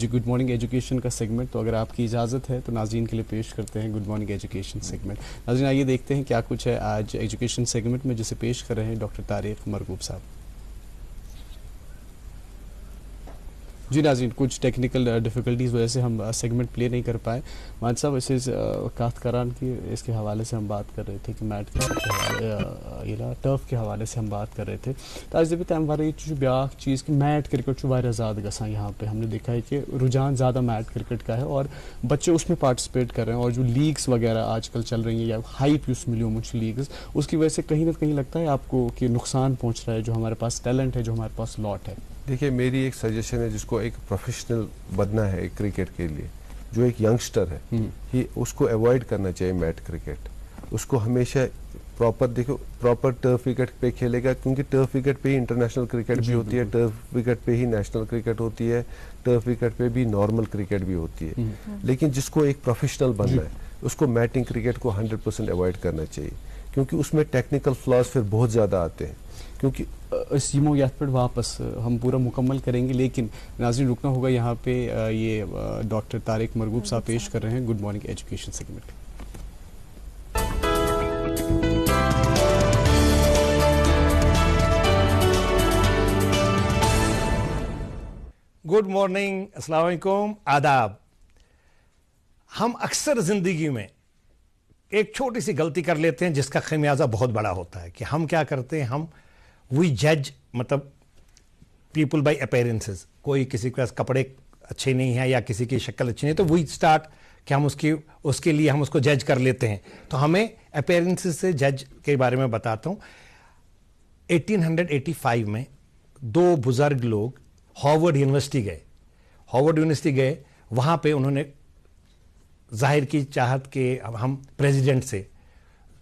گڈ مارننگ ایجوکیشن کا سیگمنٹ. تو اگر آپ کی اجازت ہے تو ناظرین کے لیے پیش کرتے ہیں گڈ مارننگ ایجوکیشن سیگمنٹ. ناظرین آئیے دیکھتے ہیں کیا کچھ ہے آج ایجوکیشن سیگمنٹ میں جسے پیش کر رہے ہیں ڈاکٹر طارق مرغوب صاحب. جی ناظرین, کچھ ٹیکنیکل ڈیفیکلٹیز وجہ سے ہم سیگمنٹ پلے نہیں کر پائے. مہد صاحب اسے کات کران کی اس کے حوالے سے ہم بات کر رہے تھے کہ میٹ ٹرف کے حوالے سے ہم بات کر رہے تھے. تو آج دبی تمہ ورے بیاکھ چیز کہ میٹ کرکٹ واریاہ زیادہ گژھان یہاں پہ. ہم نے دیکھا ہے کہ رجحان زیادہ میٹ کرکٹ کا ہے اور بچے اس میں پارٹیسپیٹ کر رہے ہیں, اور جو لیگس وغیرہ آج کل چل رہی ہیں یا ہائپ اس ملی مجھ لیگز, اس کی وجہ سے کہیں نہ کہیں لگتا ہے آپ کو کہ نقصان پہنچ رہا ہے جو ہمارے پاس ٹیلنٹ ہے, جو ہمارے پاس لاٹ ہے. دیکھیے میری ایک سجیشن ہے, جس کو ایک پروفیشنل بننا ہے ایک کرکٹ کے لیے, جو ایک ینگسٹر ہے اس کو اوائڈ کرنا چاہیے میٹ کرکٹ. اس کو ہمیشہ پراپر ٹرف وکٹ پہ کھیلے گا, کیونکہ ٹرف وکٹ پہ ہی انٹرنیشنل کرکٹ بھی ہوتی ہے, ٹرف وکٹ پہ ہی نیشنل کرکٹ ہوتی ہے, ٹرف وکٹ پہ بھی نارمل کرکٹ بھی ہوتی ہے. لیکن جس کو ایک پروفیشنل بننا ہے اس کو میٹنگ کرکٹ کو 100% اوائڈ کرنا چاہیے, کیونکہ اس میں ٹیکنیکل فلاز پھر بہت زیادہ آتے ہیں. کیونکہ سیمو یات پر واپس ہم پورا مکمل کریں گے, لیکن ناظرین رکنا ہوگا یہاں پہ. یہ ڈاکٹر طارق مرغوب صاحب پیش کر رہے ہیں good morning education segment. Good morning, السلام علیکم, آداب. ہم اکثر زندگی میں ایک چھوٹی سی غلطی کر لیتے ہیں جس کا خمیازہ بہت بڑا ہوتا ہے. کہ ہم کیا کرتے ہیں, ہم وی جج مطلب پیپل بائی اپیرنسز. کوئی کسی کے پاس کپڑے اچھے نہیں ہیں یا کسی کی شکل اچھی نہیں, تو وی اسٹارٹ کہ ہم اس کے لیے ہم اس کو جج کر لیتے ہیں. تو ہمیں اپیرنسز سے جج کے بارے میں بتاتا ہوں. 1885 میں دو بزرگ لوگ ہارورڈ یونیورسٹی گئے. وہاں پہ انہوں نے ظاہر کی چاہت کہ ہم پریزیڈنٹ سے,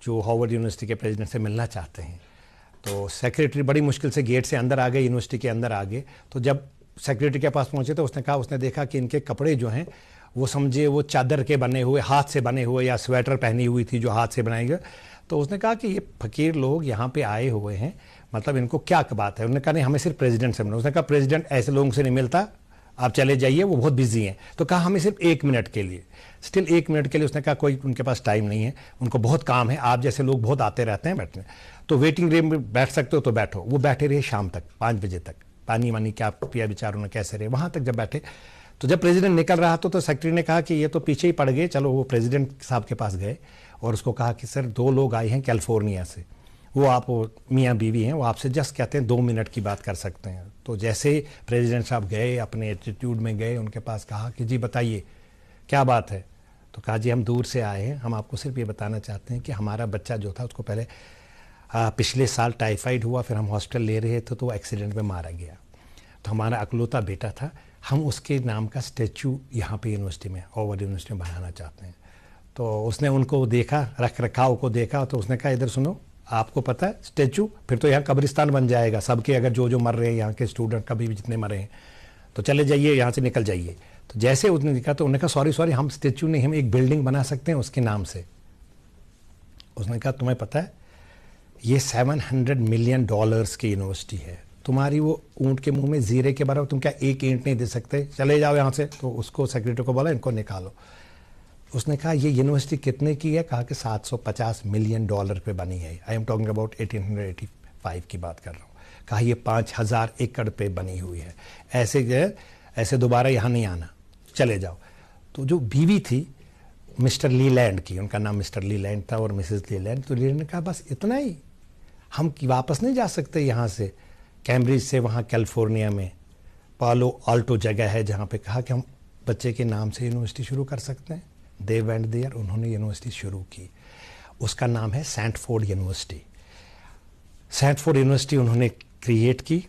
جو ہارورڈ یونیورسٹی کے پریزیڈنٹ سے ملنا چاہتے ہیں. تو سیکریٹری بڑی مشکل سے گیٹ سے اندر آ گئے, یونیورسٹی کے اندر آ گئے. تو جب سیکریٹری کے پاس پہنچے تو اس نے دیکھا کہ ان کے کپڑے جو ہیں وہ سمجھے وہ چادر کے بنے ہوئے, ہاتھ سے بنے ہوئے, یا سویٹر پہنی ہوئی تھی جو ہاتھ سے بنائی گئی. تو اس نے کہا کہ یہ فقیر لوگ یہاں پہ آئے ہوئے ہیں, مطلب ان کو کیا بات ہے. انہوں نے کہا نہیں, ہمیں صرف پریزیڈنٹ سے ملنا. اس نے کہا پریزیڈنٹ ایسے لوگوں سے نہیں ملتا, آپ چلے جائیے, وہ بہت بزی ہیں. تو کہا ہمیں صرف 1 منٹ کے لیے. اسٹل 1 منٹ کے لیے اس نے کہا کوئی ان کے پاس ٹائم نہیں ہے, ان کو بہت کام ہے, آپ جیسے لوگ بہت آتے رہتے ہیں بیٹھنے. تو ویٹنگ روم میں بیٹھ سکتے ہو تو بیٹھو. وہ بیٹھے رہے شام تک 5 بجے تک, پانی وانی کیا پیا بیچاروں نے, کیسے رہے وہاں تک. جب بیٹھے تو جب پریزیڈنٹ نکل رہا تو سیکرٹری نے کہا کہ یہ تو پیچھے ہی پڑ گئے. چلو وہ پریزیڈنٹ صاحب کے پاس گئے اور اس کو کہا کہ سر 2 لوگ آئے ہیں کیلیفورنیا سے, وہ آپ میاں بیوی ہیں, وہ آپ سے جسٹ کہتے ہیں 2 منٹ کی بات کر سکتے ہیں. تو جیسے پریزیڈنٹ صاحب گئے, اپنے ایٹیٹیوڈ میں گئے, ان کے پاس کہا کہ جی بتائیے کیا بات ہے. تو کہا جی ہم دور سے آئے ہیں, ہم آپ کو صرف یہ بتانا چاہتے ہیں کہ ہمارا بچہ جو تھا اس کو پہلے پچھلے سال ٹائیفائڈ ہوا, پھر ہم ہاسپٹل لے رہے تھے تو وہ ایکسیڈنٹ میں مارا گیا. تو ہمارا اکلوتا بیٹا تھا, ہم اس کے نام کا اسٹیچو یہاں پہ یونیورسٹی میں ہارورڈ یونیورسٹی میں بنانا چاہتے ہیں. تو اس نے ان کو دیکھا, رکھ رکھاؤ کو دیکھا, تو اس نے کہا ادھر سنو, آپ کو پتہ ہے اسٹیچو پھر تو یہاں قبرستان بن جائے گا سب کے, اگر جو مر رہے ہیں یہاں کے اسٹوڈنٹ کبھی بھی جتنے مرے ہیں تو چلے جائیے یہاں سے نکل جائیے. تو جیسے اس نے دیکھا تو انہوں نے کہا سوری ہم اسٹیچو نہیں, ہم ایک بلڈنگ بنا سکتے ہیں اس کے نام سے. اس نے کہا تمہیں پتہ ہے یہ $700 ملین کی یونیورسٹی ہے, تمہاری وہ اونٹ کے منہ میں زیرے کے برابر, تم کیا ایک اینٹ نہیں دے سکتے, چلے جاؤ یہاں سے. تو اس کو سیکریٹری کو بولا ان کو نکالو. اس نے کہا یہ یونیورسٹی کتنے کی ہے, کہا کہ $750 ملین پہ بنی ہے. آئی ایم ٹاکنگ اباؤٹ 1885 کی بات کر رہا ہوں. کہا یہ 5000 ایکڑ پہ بنی ہوئی ہے, ایسے دوبارہ یہاں نہیں آنا, چلے جاؤ. تو جو بیوی تھی مسٹر لی لینڈ کی, ان کا نام مسٹر لی لینڈ تھا اور مسز لی لینڈ, تو لی لینڈ نے کہا بس اتنا ہی, ہم واپس نہیں جا سکتے یہاں سے, کیمبرج سے وہاں کیلیفورنیا میں پالو آلٹو جگہ ہے جہاں پہ, کہا کہ ہم بچے کے نام سے یونیورسٹی شروع کر سکتے ہیں. دے وینٹ دیئر, انہوں نے یونیورسٹی شروع کی, اس کا نام ہے Stanford University. Stanford University انہوں نے کریٹ کی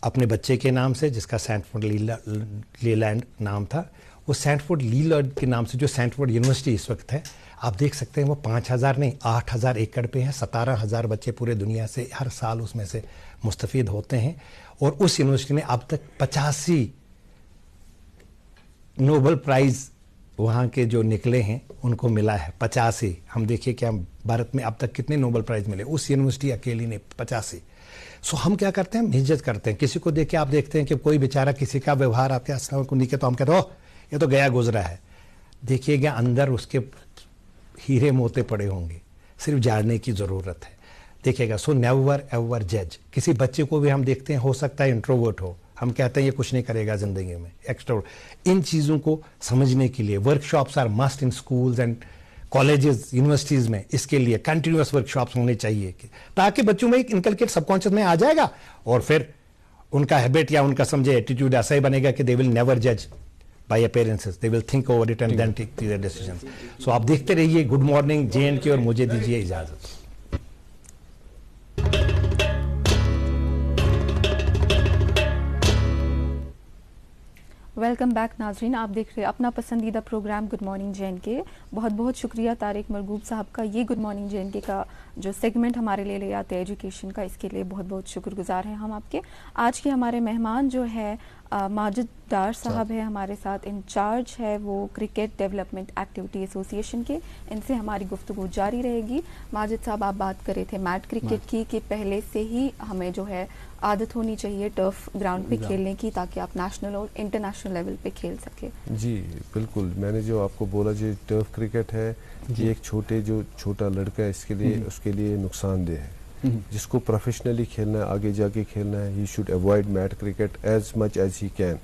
اپنے بچے کے نام سے جس کا سینٹ فورڈ لی لینڈ نام تھا. وہ سینٹ فورڈ لی لینڈ کے نام سے جو سینٹ فورڈ یونیورسٹی اس وقت ہے, آپ دیکھ سکتے ہیں وہ 5000 نہیں 8000 ایکڑ پہ ہے. 17000 بچے پورے دنیا سے ہر سال اس میں سے مستفید ہوتے ہیں. اور اس یونیورسٹی میں اب تک 85 نوبل پرائز وہاں کے جو نکلے ہیں ان کو ملا ہے. 85. ہم دیکھیے کہ ہم بھارت میں اب تک کتنے نوبل پرائز ملے, اس یونیورسٹی اکیلی نے 85. سو ہم کیا کرتے ہیں, ہم ہجت کرتے ہیں. کسی کو دیکھ کے آپ دیکھتے ہیں کہ کوئی بیچارہ کسی کا ویوہار آپ کے السلام کو نہیں کہ تو ہم کہتے ہو یہ تو گیا گزرا ہے. دیکھیے گا اندر اس کے ہیرے موتے پڑے ہوں گے, صرف جاننے کی ضرورت ہے. دیکھیے گا. سو نیور ایور جج. کسی بچے کو بھی ہم دیکھتے ہیں, ہو سکتا ہے انٹروورٹ ہو, ہم کہتے ہیں یہ کچھ نہیں کرے گا زندگی میں, ایکسٹروورٹ. ان چیزوں کو سمجھنے کے لیے workshops are must in schools and colleges universities میں. اس کے لیے کنٹینیوس ورک شاپس ہونے چاہیے تاکہ بچوں میں ایک انکلکیٹ سب کانشیس میں آ جائے گا, اور پھر ان کا ہیبٹ یا ان کا سمجھے ایٹیٹیوڈ ایسا ہی بنے گا کہ دے ول نیور جج by appearances, they will think over it and then take their decisions. So آپ دیکھتے رہیے. گڈ مارننگ JNK, اور مجھے دیجیے اجازت. ویلکم بیک ناظرین, آپ دیکھ رہے ہیں اپنا پسندیدہ پروگرام گڈ مارننگ JNK. بہت بہت شکریہ طارق مرغوب صاحب کا. یہ گڈ مارننگ JNK کا جو سیگمنٹ ہمارے لیے لے آتے ہیں ایجوکیشن کا, اس کے لیے بہت بہت شکر گزار ہیں ہم آپ کے. آج کے ہمارے مہمان جو ہے ماجد ڈار صاحب ہے ہمارے ساتھ, انچارج ہے وہ کرکٹ ڈیولپمنٹ ایکٹیویٹی ایسوسیشن کے. ان سے ہماری گفتگو جاری رہے گی. ماجد صاحب آپ بات کر رہے تھے میٹ کرکٹ کی کہ پہلے سے ہی ہمیں جو ہے عادت ہونی چاہیے ٹرف گراؤنڈ پہ کھیلنے کی تاکہ آپ نیشنل اور انٹرنیشنل لیول پہ کھیل سکے. جی بالکل, میں نے جو آپ کو بولا جو ٹرف کرکٹ ہے یہ ایک چھوٹا لڑکا ہے, اس کے لیے نقصان دہ ہے. جس کو پروفیشنلی کھیلنا ہے, آگے جا کے کھیلنا ہے, he should avoid mat cricket as much as he can.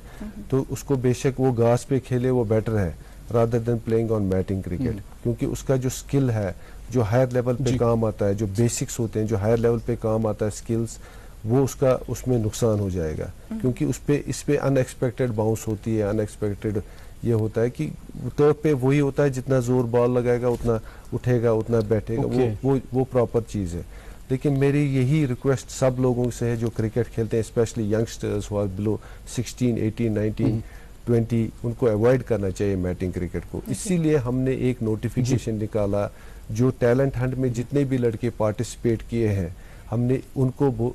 تو اس کو بے شک وہ گھاس پہ کھیلے وہ بیٹر ہے رادر دین پلینگ آن میٹنگ کرکٹ, کیونکہ اس کا جو اسکل ہے جو ہائر لیول پہ کام آتا ہے, جو بیسکس ہوتے ہیں جو ہائر لیول پہ کام آتا ہے اسکلز, وہ اس میں نقصان ہو جائے گا. کیونکہ اس پہ ان ایکسپیکٹڈ باؤنس ہوتی ہے, ان ایکسپیکٹڈ یہ ہوتا ہے کہ ٹرف پہ وہی ہوتا ہے جتنا زور بال لگائے گا اتنا اٹھے گا اتنا بیٹھے گا, وہ پراپر چیز ہے. لیکن میری یہی ریکویسٹ سب لوگوں سے ہے جو کرکٹ کھیلتے ہیں, اسپیشلی ینگسٹرز ہو بلو 16, 18, 19, 20, ان کو اوائڈ کرنا چاہیے میٹنگ کرکٹ کو. اسی لیے ہم نے ایک نوٹیفیکیشن نکالا, جو ٹیلنٹ ہنٹ میں جتنے بھی لڑکے پارٹیسپیٹ کیے ہیں ہم نے ان کو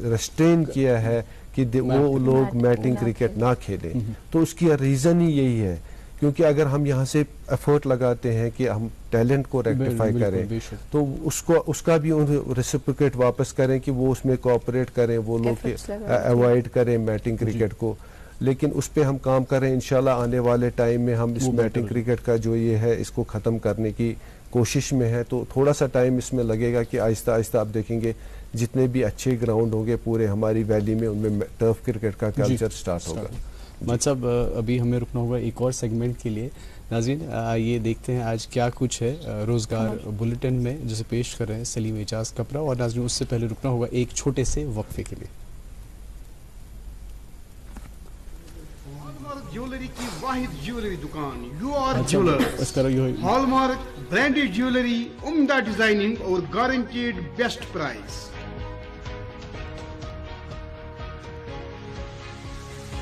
ریسٹرین کیا ہے کہ وہ لوگ میٹنگ کرکٹ نہ کھیلیں. تو اس کی ریزن ہی یہی ہے, کیونکہ اگر ہم یہاں سے ایفرٹ لگاتے ہیں کہ ہم ٹیلنٹ کو ریکٹیفائی کریں تو اس کا بھی ریسپریکیٹ واپس کریں کہ وہ اس میں کوآپریٹ کریں, وہ لوگ اوائڈ کریں میٹنگ کرکٹ کو. لیکن اس پہ ہم کام کریں, انشاءاللہ آنے والے ٹائم میں ہم اس میٹنگ کرکٹ کا جو یہ ہے اس کو ختم کرنے کی کوشش میں ہے. تو تھوڑا سا ٹائم اس میں لگے گا کہ آہستہ آہستہ آپ دیکھیں گے جتنے بھی اچھے گراؤنڈ ہوں گے پورے ہماری ویلی میں, ان میں ٹرف کرکٹ کا کلچر سٹارٹ ہوگا. مطلب ابھی ہمیں رکنا ہوگا ایک اور سیگمنٹ کے لیے. ناظرین یہ دیکھتے ہیں آج کیا کچھ ہے روزگار بلیٹن میں جسے پیش کر رہے ہیں سلیم اعجاز کپرا, اور ناظرین اس سے پہلے رکنا ہوگا ایک چھوٹے سے وقفے کے لیے. جیولری کی واحد جیولری دکان U R jewellers. Hallmark branded jewellery, عمدہ ڈیزائننگ اور guaranteed best prize.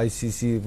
ICC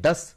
10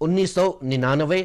1999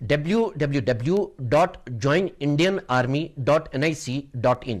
www.joinindianarmy.nic.in,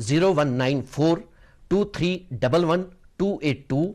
01942311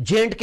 J&K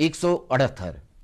168।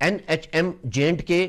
NHM J&K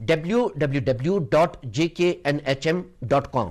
www.jknhm.com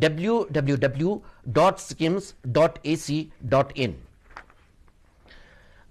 www.skims.ac.in।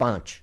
5।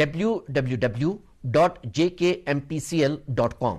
www.jkmpcl.com।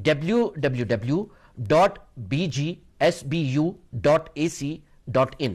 www.bgsbu.ac.in।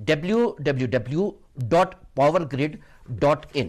www.powergrid.in।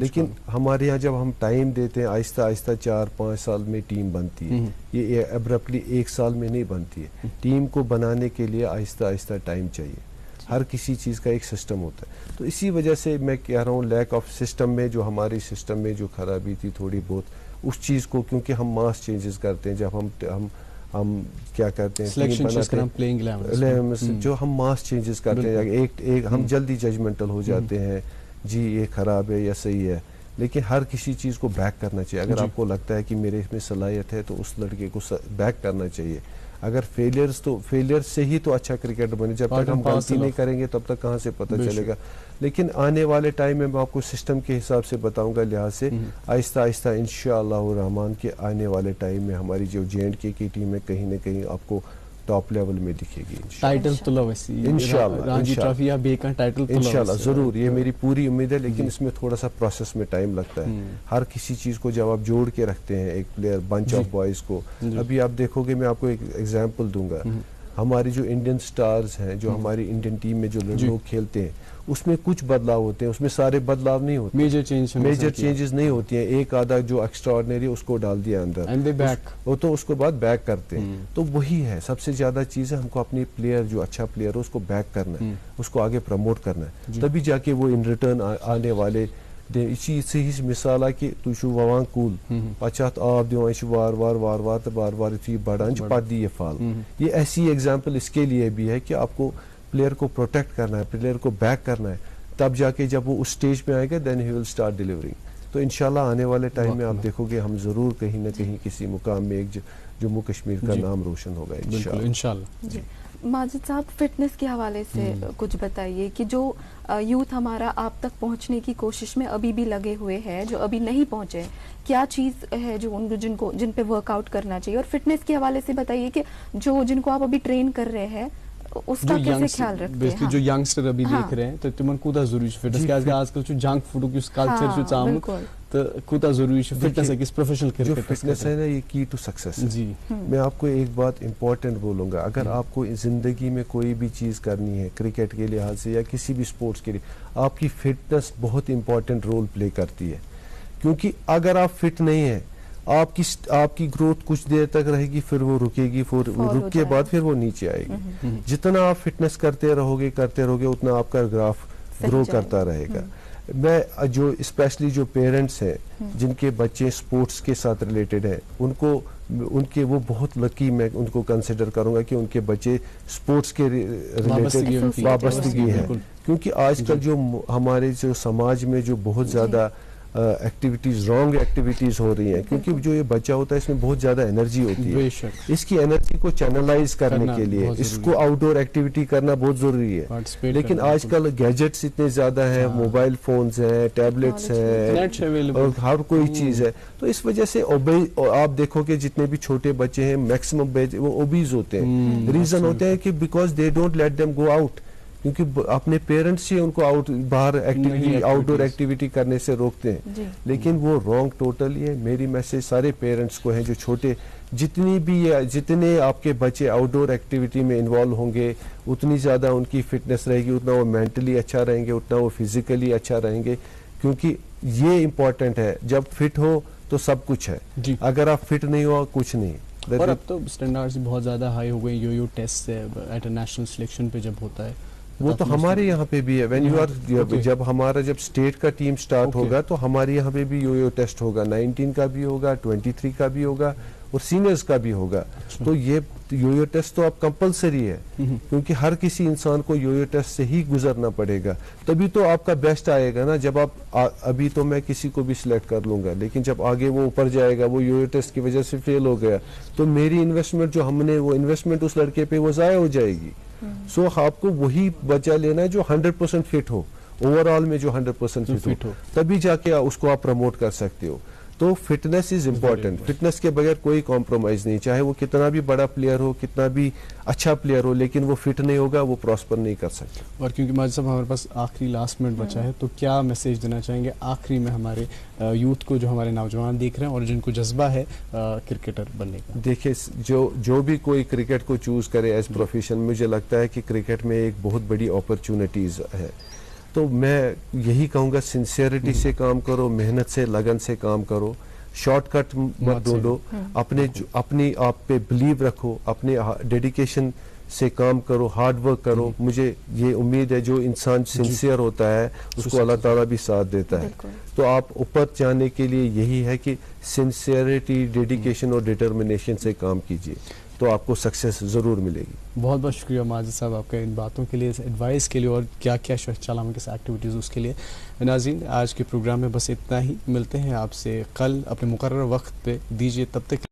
لیکن ہمارے یہاں جب ہم ٹائم دیتے ہیں آہستہ آہستہ 4-5 سال میں ٹیم بنتی ہے, یہ ابرپٹلی 1 سال میں نہیں بنتی ہے. ٹیم کو بنانے کے لیے آہستہ آہستہ ٹائم چاہیے, ہر کسی چیز کا ایک سسٹم ہوتا ہے. تو اسی وجہ سے میں کہہ رہا ہوں لیک آف سسٹم میں, جو ہماری سسٹم میں جو خرابی تھی تھوڑی بہت, اس چیز کو کیونکہ ہم ماس چینجز کرتے ہیں, جب ہم کیا کرتے ہیں جو ہم ماس چینجز کرتے ہیں, ایک ہم جلدی ججمنٹل ہو جاتے ہیں, جی یہ خراب ہے یا صحیح ہے, لیکن ہر کسی چیز کو بیک کرنا چاہیے. اگر آپ کو لگتا ہے کہ میرے اس میں صلاحیت ہے تو اس لڑکے کو بیک کرنا چاہیے. اگر فیلئر سے ہی تو اچھا کرکٹر بنے, جب تک ہم غلطی نہیں کریں گے تب تک کہاں سے پتہ چلے گا. لیکن آنے والے ٹائم میں آپ کو سسٹم کے حساب سے بتاؤں گا, لحاظ سے آہستہ آہستہ انشاءاللہ الرحمن کے آنے والے ٹائم میں ہماری جو JNK کی ٹیم ہے کہیں نہ کہیں آپ کو ٹاپ لیول میں دکھے گی انشاءاللہ ضرور. یہ میری پوری امید ہے, لیکن اس میں تھوڑا سا پروسیس میں ٹائم لگتا ہے. ہر کسی چیز کو جب آپ جوڑ کے رکھتے ہیں ایک پلیئر بنچ آف بوائز کو, ابھی آپ دیکھو گے, میں آپ کو ایک ایگزامپل دوں گا. ہماری جو انڈین سٹارز ہیں, جو ہماری انڈین ٹیم میں جو لوگ کھیلتے ہیں, اس میں کچھ بدلاؤ ہوتے ہیں, اس میں سارے بدلاؤ نہیں ہوتے, میجر چینجز نہیں ہوتی ہیں. ایک آدھا جو ایکسٹرا آرڈنری اس کو ڈال دیا اندر, وہ تو اس کو بعد بیک کرتے ہیں. تو وہی ہے سب سے زیادہ چیز ہے, ہم کو اپنی پلیئر جو اچھا پلیئر ہے اس کو بیک کرنا ہے, اس کو آگے پروموٹ کرنا ہے, تبھی جا کے وہ ان ریٹرن آنے والے. اسی مثال ہے کہ تھی ووان کل پہ آب دان وار وار وار وار تو بار بار یتھے بڑھان پتہ دی یہ پھل. یہ ایسی ایگزامپل اس کے لیے بھی ہے کہ آپ کو پلیئر کو پروٹیکٹ کرنا ہے, پلیئر کو بیک کرنا ہے, تب جا کے جب وہ اس سٹیج پہ آئے گا دین ہی ول اسٹارٹ ڈیلیورنگ. تو انشاءاللہ آنے والے ٹائم میں آپ دیکھو گے ہم ضرور کہیں نہ کہیں کسی مقام میں ایک جموں کشمیر کا نام روشن ہوگا انشاءاللہ. ماجد صاحب, فٹنس کے حوالے سے کچھ بتائیے کہ جو یوتھ ہمارا آپ تک پہنچنے کی کوشش میں ابھی بھی لگے ہوئے ہیں, جو ابھی نہیں پہنچے, کیا چیز ہے جو جن پہ ورک آؤٹ کرنا چاہیے؟ اور فٹنس کے حوالے سے بتائیے کہ جن کو آپ ابھی ٹرین کر رہے ہیں اس کا کیسے خیال رکھتے ہیں؟ جو یانگسٹر ابھی دیکھ رہے ہیں تو تمن کوتا ضروری فٹنس کیازِ آج کل جنک فوڈ یس کلچر ژامت تو کوتا ضروری فٹنس اکس پروفیشنل کرکٹرس. فٹنس ہے نا, یہ کی ٹو سکسیس. جی میں آپ کو ایک بات امپورٹنٹ بولوں گا, اگر آپ کو زندگی میں کوئی بھی چیز کرنی ہے کرکٹ کے لحاظ سے یا کسی بھی اسپورٹس کے لیے, آپ کی فٹنس بہت امپورٹنٹ رول پلے کرتی ہے. کیونکہ اگر آپ فٹ نہیں ہیں, آپ کی گروتھ کچھ دیر تک رہے گی, پھر وہ رکے گی, رک کے بعد پھر وہ نیچے آئے گی. جتنا آپ فٹنس کرتے رہو گے اتنا آپ کا گراف گرو کرتا رہے گا. میں جو اسپیشلی جو پیرنٹس ہیں جن کے بچے سپورٹس کے ساتھ ریلیٹڈ ہیں, ان کے وہ بہت لکی میں ان کو کنسیڈر کروں گا کہ ان کے بچے سپورٹس کے ریلیٹڈ وابستگی ہے. کیونکہ آج کل جو ہمارے جو سماج میں جو بہت زیادہ ایکٹیویٹیز رانگ ایکٹیویٹیز ہو رہی ہیں, کیونکہ جو یہ بچہ ہوتا ہے اس میں بہت زیادہ انرجی ہوتی ہے. اس کی انرجی کو چینلائز کرنے کے لیے اس کو آؤٹ ڈور ایکٹیویٹی کرنا بہت ضروری ہے. لیکن آج کل گیجٹس اتنے زیادہ ہیں, موبائل فونز ہیں, ٹیبلٹس ہیں, اور ہر کوئی چیز ہے. تو اس وجہ سے آپ دیکھو کہ جتنے بھی چھوٹے بچے ہیں میکسیمم وہ اوبیز ہوتے ہیں. ریزن ہوتے ہیں کہ because they don't let them go out, کیونکہ اپنے پیرنٹس ہی ان کو باہر ایکٹیویٹی آؤٹ ڈور ایکٹیویٹی کرنے سے روکتے ہیں. لیکن وہ رانگ ٹوٹلی ہے. میری میسج سارے پیرنٹس کو ہیں جو چھوٹے, جتنے آپ کے بچے آؤٹ ڈور ایکٹیویٹی میں انوالو ہوں گے اتنی زیادہ ان کی فٹنس رہے گی, اتنا وہ مینٹلی اچھا رہیں گے, اتنا وہ فزیکلی اچھا رہیں گے. کیونکہ یہ امپورٹنٹ ہے, جب فٹ ہو تو سب کچھ ہے, اگر آپ فٹ نہیں ہو کچھ نہیں. اور اب تو اسٹینڈارڈز بہت زیادہ ہائی ہو گئے, یو ٹیسٹ سے انٹرنیشنل سلیکشن پہ جب ہوتا ہے وہ تو ہمارے یہاں پہ بھی ہے. جب ہمارا جب اسٹیٹ کا ٹیم سٹارٹ ہوگا تو ہمارے یہاں پہ بھی یو ٹیسٹ ہوگا, 19 کا بھی ہوگا, 23 کا بھی ہوگا, اور سینئرز کا بھی ہوگا. تو یہ یو ٹیسٹ تو اب کمپلسری ہے, کیونکہ ہر کسی انسان کو یو ٹیسٹ سے ہی گزرنا پڑے گا, تبھی تو آپ کا بیسٹ آئے گا نا. جب آپ ابھی تو میں کسی کو بھی سلیکٹ کر لوں گا, لیکن جب آگے وہ اوپر جائے گا, وہ یو ٹیسٹ کی وجہ سے فیل ہو گیا, تو میری انویسٹمنٹ جو ہم نے وہ انویسٹمنٹ اس لڑکے پہ وہ ضائع ہو جائے گی. سو آپ کو وہی بچہ لینا ہے جو 100% فٹ ہو, اوور آل میں جو 100% فٹ ہو, تبھی جا کے اس کو آپ پروموٹ کر سکتے ہو. تو فٹنس از امپورٹنٹ. فٹنس کے بغیر کوئی کمپرومائز نہیں, چاہے وہ کتنا بھی بڑا پلیئر ہو, کتنا بھی اچھا پلیئر ہو, لیکن وہ فٹ نہیں ہوگا وہ پراسپر نہیں کر سکتا. اور کیونکہ ماجد صاحب ہمارے پاس آخری لاسٹ منٹ بچا ہے, تو کیا میسیج دینا چاہیں گے آخری میں ہمارے یوتھ کو, جو ہمارے نوجوان دیکھ رہے ہیں اور جن کو جذبہ ہے کرکٹر بننے کا؟ دیکھیں, جو بھی کوئی کرکٹ کو چوز کرے ایز پروفیشن, مجھے لگتا ہے کہ کرکٹ میں ایک بہت بڑی اپرچونٹیز ہے. تو میں یہی کہوں گا سنسیئرٹی سے کام کرو, محنت سے, لگن سے کام کرو, شارٹ کٹ مت ڈھونڈو, اپنی آپ پہ بلیو رکھو, اپنے ڈیڈیکیشن سے کام کرو, ہارڈ ورک کرو. مجھے یہ امید ہے جو انسان سنسیئر ہوتا ہے اس کو اللہ تعالیٰ بھی ساتھ دیتا ہے. تو آپ اوپر جانے کے لیے یہی ہے کہ سنسیئرٹی, ڈیڈیکیشن اور ڈٹرمنیشن سے کام کیجیے, تو آپ کو سکسیس ضرور ملے گی. بہت بہت شکریہ ماجد صاحب آپ کا ان باتوں کے لیے, اس ایڈوائس کے لیے, اور کیا کیا چلا ہم کس ایکٹیویٹیز اس کے لیے. ناظرین آج کے پروگرام میں بس اتنا ہی, ملتے ہیں آپ سے کل اپنے مقررہ وقت پہ. دیجیے تب تک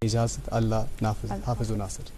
اجازت, اللہ حافظ و ناصر.